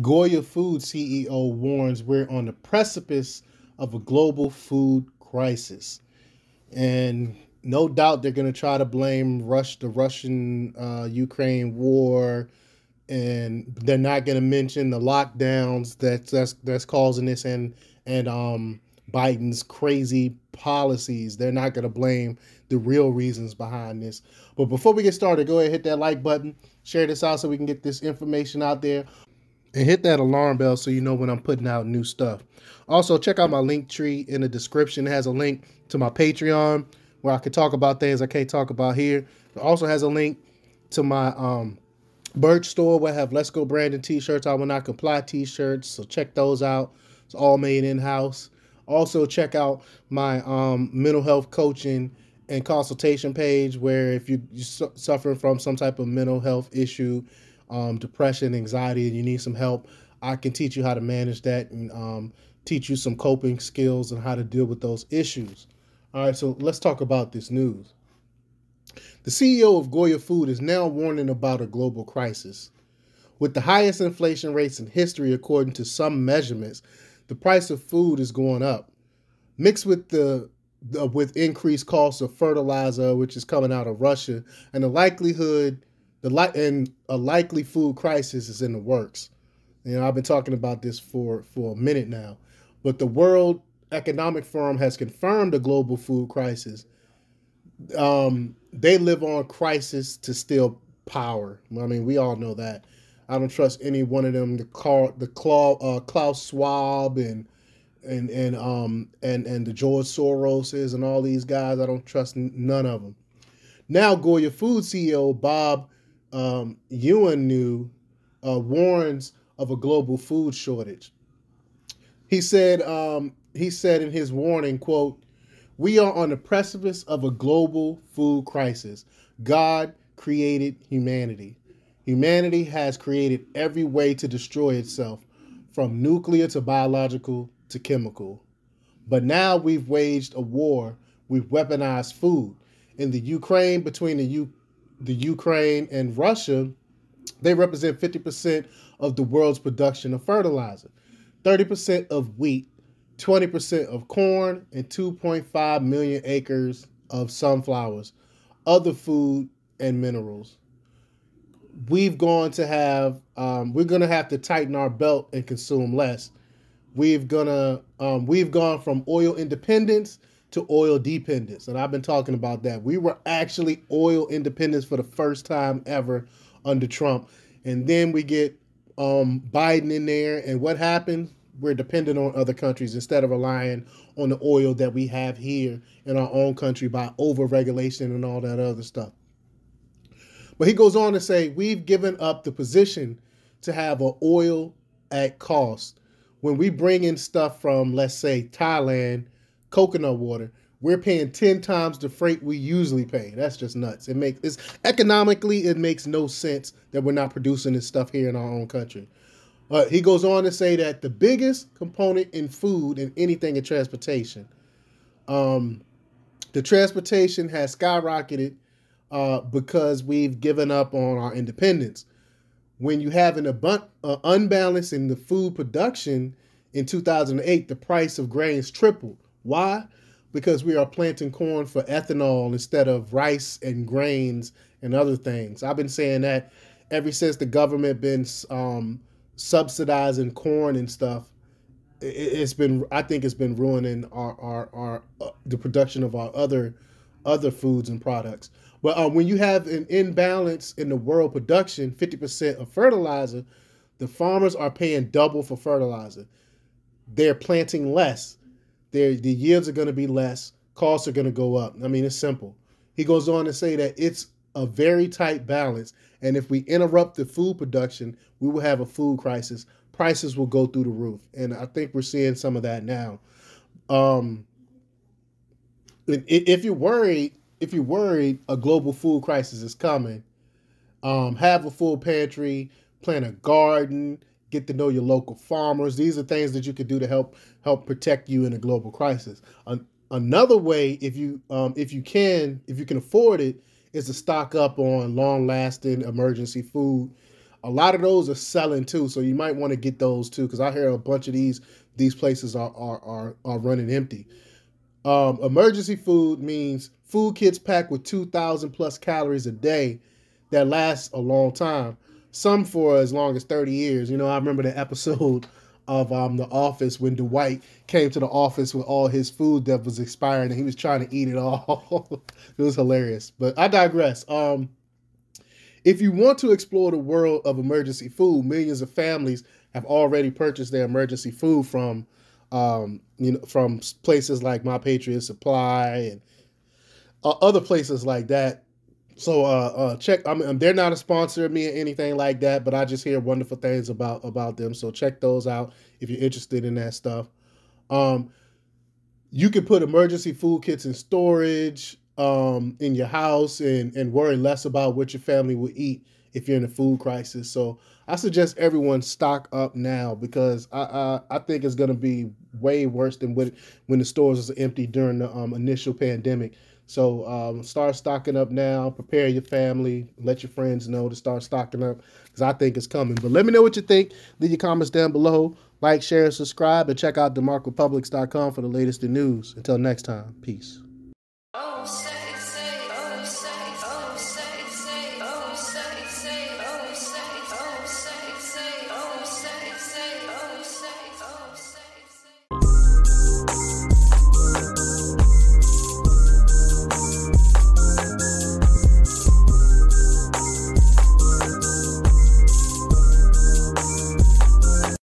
Goya Food CEO warns we're on the precipice of a global food crisis. And no doubt they're going to try to blame the Russian Ukraine war, and they're not going to mention the lockdowns that's causing this, and Biden's crazy policies. They're not going to blame the real reasons behind this. But before we get started, go ahead and hit that like button, share this out so we can get this information out there, and hit that alarm bell so you know when I'm putting out new stuff. Also, check out my link tree in the description. It has a link to my Patreon where I can talk about things I can't talk about here. It also has a link to my merch store where I have Let's Go Brandon t-shirts. I will not comply t-shirts, so check those out. It's all made in-house. Also, check out my mental health coaching and consultation page, where if you're suffering from some type of mental health issue, depression, anxiety, and you need some help, I can teach you how to manage that and teach you some coping skills and how to deal with those issues. All right, so let's talk about this news. The CEO of Goya Food is now warning about a global crisis. With the highest inflation rates in history, according to some measurements, the price of food is going up. Mixed with with increased costs of fertilizer, which is coming out of Russia, and a likely food crisis is in the works. You know, I've been talking about this for a minute now, but the World Economic Forum has confirmed a global food crisis. They live on crisis to steal power. I mean, we all know that. I don't trust any one of them. Klaus Schwab and the George Soroses and all these guys. I don't trust none of them. Now, Goya Food CEO Bob Ewan warns of a global food shortage. He said in his warning, quote, "We are on the precipice of a global food crisis. God created humanity. Humanity has created every way to destroy itself, from nuclear to biological to chemical. But now we've waged a war. We've weaponized food. In the Ukraine, between the Ukraine and Russia, they represent 50% of the world's production of fertilizer, 30% of wheat, 20% of corn, and 2.5 million acres of sunflowers, other food and minerals. We're going to have to tighten our belt and consume less. We've gone from oil independence to oil dependence, and I've been talking about that. We were actually oil independence for the first time ever under Trump, and then we get Biden in there, and what happened? We're dependent on other countries instead of relying on the oil that we have here in our own country by over-regulation and all that other stuff. But he goes on to say, we've given up the position to have an oil at cost. When we bring in stuff from, let's say, Thailand, coconut water, we're paying 10 times the freight we usually pay. That's just nuts. Economically, it makes no sense that we're not producing this stuff here in our own country. He goes on to say that the biggest component in food and anything in transportation, the transportation has skyrocketed because we've given up on our independence. When you have an unbalance in the food production in 2008, the price of grains tripled. Why? Because we are planting corn for ethanol instead of rice and grains and other things. I've been saying that ever since the government been subsidizing corn and stuff. I think it's been ruining our the production of our other foods and products. But when you have an imbalance in the world production, 50% of fertilizer, the farmers are paying double for fertilizer. They're planting less. The yields are going to be less. Costs are going to go up. I mean, it's simple. He goes on to say that it's a very tight balance, and if we interrupt the food production, we will have a food crisis. Prices will go through the roof, and I think we're seeing some of that now. If you're worried a global food crisis is coming, have a full pantry, plant a garden, get to know your local farmers. These are things that you could do to help protect you in a global crisis. Another way, if you can afford it, is to stock up on long-lasting emergency food. a lot of those are selling too, so you might want to get those too, because I hear a bunch of these places are running empty. Emergency food means food kits packed with 2,000 plus calories a day that lasts a long time. Some for as long as 30 years. You know, I remember the episode of The Office when Dwight came to the office with all his food that was expiring and he was trying to eat it all. It was hilarious. But I digress. If you want to explore the world of emergency food, millions of families have already purchased their emergency food from from places like My Patriot Supply and other places like that. So check. I mean, they're not a sponsor of me or anything like that, but I just hear wonderful things about them. So check those out if you're interested in that stuff. You can put emergency food kits in storage in your house and worry less about what your family will eat if you're in a food crisis. So I suggest everyone stock up now, because I think it's going to be way worse than when the stores was empty during the initial pandemic. So start stocking up now. Prepare your family. Let your friends know to start stocking up, because I think it's coming. But let me know what you think. Leave your comments down below. Like, share, and subscribe. And check out themarkrepublics.com for the latest in news. Until next time, peace.